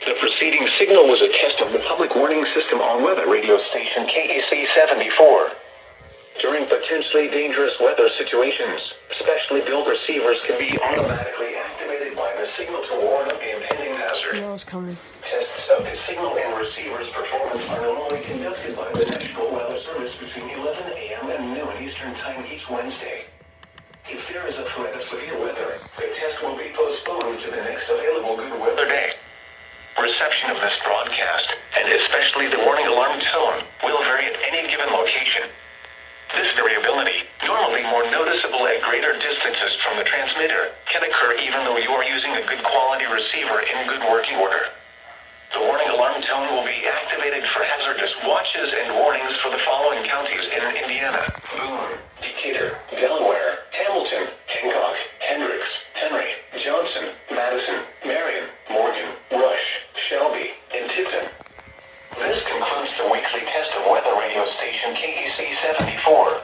The preceding signal was a test of the public warning system on weather radio station KEC 74. During potentially dangerous weather situations, specially built receivers can be automatically activated by the signal to warn of the impending hazard. I was coming. Tests of the signal and receiver's performance are normally conducted by the National Weather Service between 11 a.m. and noon Eastern Time each Wednesday. If there is a threat of severe weather, the test will be postponed to the next available good weather day. Reception of this broadcast, and especially the warning alarm tone, will vary at any given location. This variability, normally more noticeable at greater distances from the transmitter, can occur even though you are using a good quality receiver in good working order. The warning alarm tone will be activated for hazardous watches and warnings for the following counties in Indiana: Boone, Decatur, Delaware, Hamilton, Hancock, Hendricks, Henry, Johnson, Madison, Marion, Morgan, Rush, Shelby, and Tipton. This concludes the weekly test of weather radio station KEC 74.